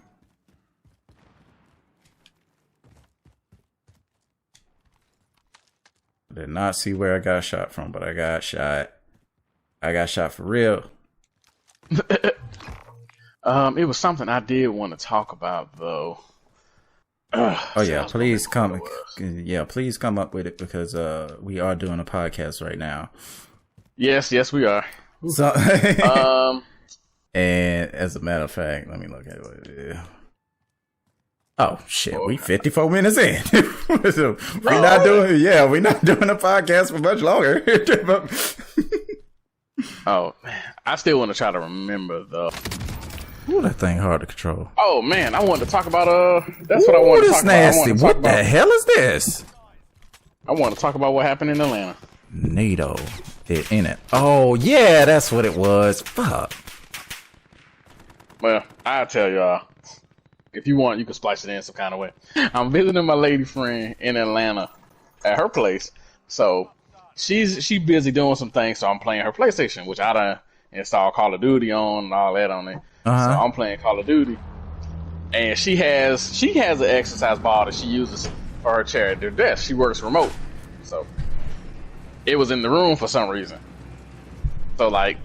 Did not see where I got shot from, but I got shot. I got shot for real. It was something I did want to talk about, though. Oh yeah, please come. Yeah, please come up with it because we are doing a podcast right now. Yes, we are. So, and as a matter of fact, let me look at it. Oh shit, we 54 minutes in. So we're not doing. Yeah, we're not doing a podcast for much longer. Oh man, I still want to try to remember though. Ooh, that thing hard to control. Oh man, I wanted to talk about that's what I wanted to talk nasty. about. What the hell is this? I want to talk about what happened in Atlanta. NATO. it in it. Oh yeah, that's what it was. Fuck. Well, I'll tell y'all. If you want, you can splice it in some kind of way. I'm visiting my lady friend in Atlanta at her place. So she busy doing some things, so I'm playing her PlayStation, which I done installed Call of Duty on and all that on it. So I'm playing Call of Duty. And she has an exercise ball that she uses for her chair at her desk. She works remote. So it was in the room for some reason. So like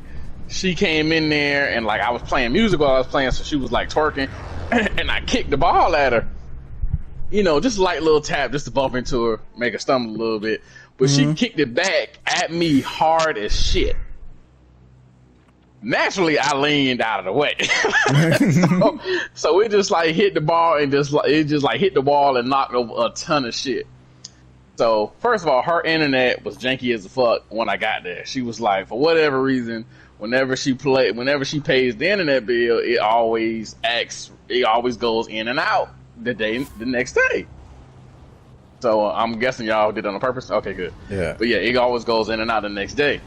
she came in there and like I was playing music while I was playing, so she was like twerking and I kicked the ball at her. You know, just a light little tap just to bump into her, make her stumble a little bit. But she kicked it back at me hard as shit. Naturally, I leaned out of the way. so it just like hit the ball and it just hit the wall and knocked over a ton of shit. So first of all, her internet was janky as fuck when I got there. She was like, for whatever reason, whenever she pays the internet bill, it always goes in and out the next day. So I'm guessing y'all did it on purpose. Okay, good. Yeah. But yeah, it always goes in and out the next day,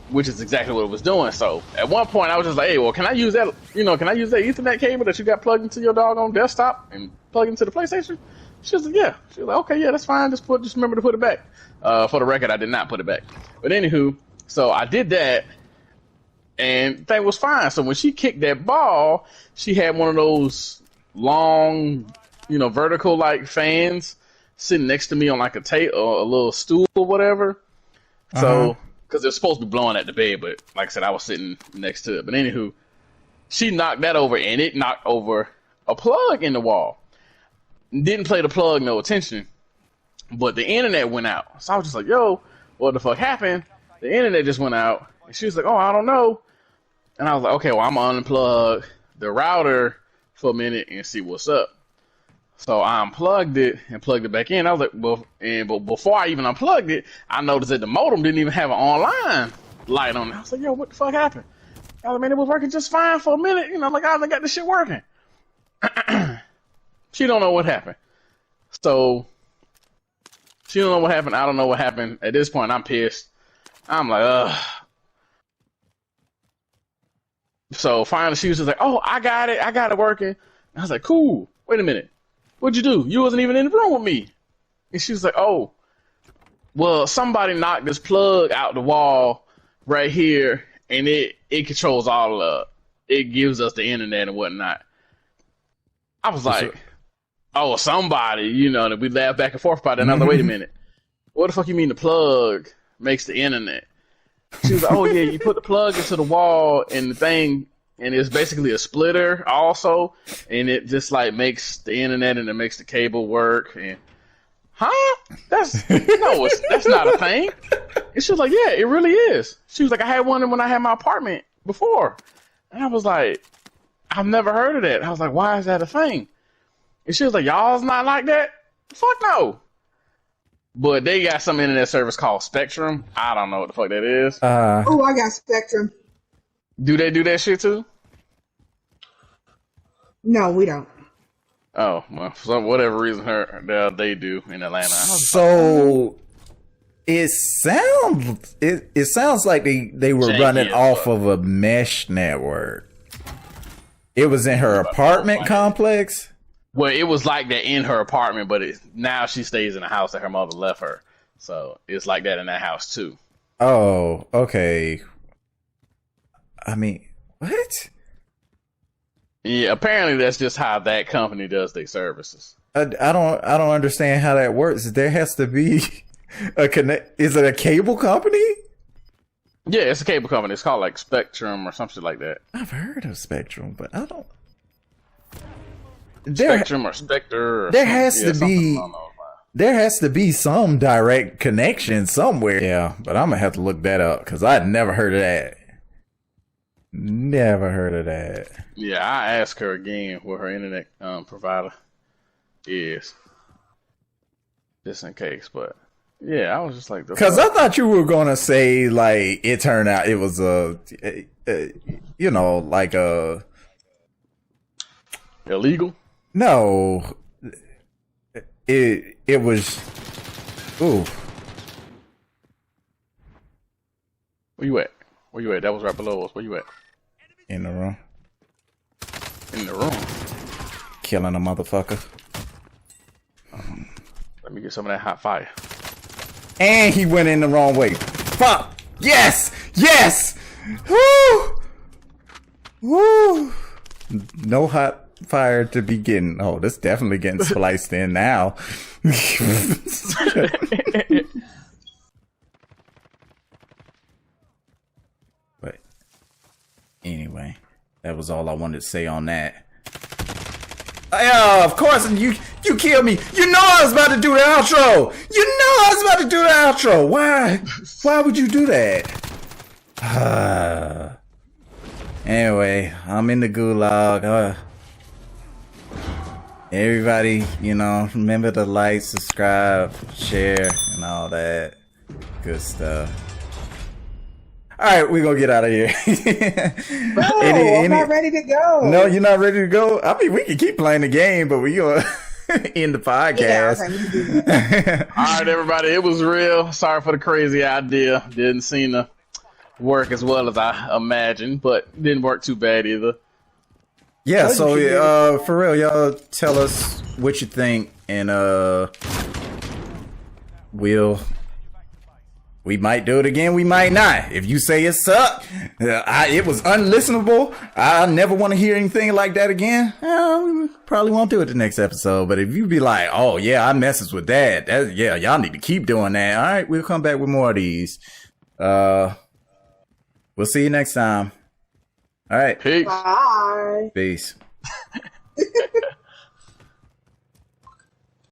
which is exactly what it was doing. So at one point I was just like, hey, well, can I use that Ethernet cable that you got plugged into your doggone desktop and plug into the PlayStation? She was like, yeah. She was like, okay, yeah, that's fine. Just remember to put it back. For the record, I did not put it back. But anywho, so I did that and thing was fine. So when she kicked that ball, she had one of those long, vertical like fans sitting next to me on like a table or a little stool or whatever. So, because it was supposed to be blowing at the bed, but like I said, I was sitting next to it. But anywho, she knocked that over and it knocked over a plug in the wall. Didn't play the plug no attention, but the internet went out. So I was just like, yo, what the fuck happened? The internet just went out. And she was like, oh, I don't know. And I was like, okay, well, I'm going to unplug the router for a minute and see what's up. So I unplugged it and plugged it back in. I was like, but before I even unplugged it, I noticed that the modem didn't even have an online light on it. I was like, yo, what the fuck happened? I was like, man, it was working just fine for a minute. Like, I got this shit working. She don't know what happened. So she don't know what happened. I don't know what happened. At this point, I'm pissed. I'm like, ugh. So finally, she was just like, oh, I got it working. I was like, cool. Wait a minute. What'd you do? You wasn't even in the room with me. And she was like, oh, well, somebody knocked this plug out the wall right here, and it controls all it gives us the internet and whatnot. I was like, oh, somebody, that we laughed back and forth about that. And I was like, wait a minute. What the fuck you mean the plug makes the internet? She was like, oh, yeah, you put the plug into the wall and the thing, and it's basically a splitter also, and it just like makes the internet and it makes the cable work. And that's not a thing. And she was like, yeah, it really is. She was like, I had one when I had my apartment before. And I was like, I've never heard of that. I was like, why is that a thing? And she was like, y'all's not like that? Fuck no. But they got some internet service called Spectrum. I don't know what the fuck that is. Oh, I got Spectrum. Do they do that shit too? No, we don't. Oh, well, for whatever reason, they do in Atlanta. So it sounds like they were running off of a mesh network. It was in her apartment complex. Well, it was like that in her apartment, but now she stays in a house that her mother left her. So it's like that in that house too. Oh, okay. I mean, what? Yeah, apparently that's just how that company does their services. I don't understand how that works. There has to be a connect. Is it a cable company? Yeah, it's a cable company. It's called like Spectrum or something like that. I've heard of Spectrum, but I don't. Spectrum or Spectre. Or there has to be some direct connection somewhere. Yeah, but I'm gonna have to look that up because I'd never heard of that. Never heard of that. Yeah, I asked her again what her internet provider is, just in case. But yeah, I was just like, because I thought you were gonna say like it turned out it was like a illegal. No, it was. Ooh. Where you at? Where you at? That was right below us. Where you at? In the room. In the room. Killing a motherfucker. Let me get some of that hot fire. And he went in the wrong way. Fuck! Yes! Yes! Woo! Woo! No hot fire to be getting. Oh, this definitely getting spliced in now. But anyway, that was all I wanted to say on that. Of course, you killed me. You know I was about to do the outro. You know I was about to do the outro. Why would you do that? Anyway, I'm in the gulag. Everybody, remember to like, subscribe, share, and all that good stuff. All right, we're gonna get out of here. No, I'm not ready to go. No, you're not ready to go? I mean, we can keep playing the game, but we gonna end the podcast. Yeah, All right, everybody, it was real. Sorry for the crazy idea. Didn't seem to work as well as I imagined, but didn't work too bad either. Yeah, so for real, y'all tell us what you think, and we might do it again, we might not. If you say it sucked, it was unlistenable, I never want to hear anything like that again, we probably won't do it the next episode. But if you be like, oh yeah, I messes with that, yeah, y'all need to keep doing that. All right, we'll come back with more of these. We'll see you next time. All right. Peace. Bye. Peace.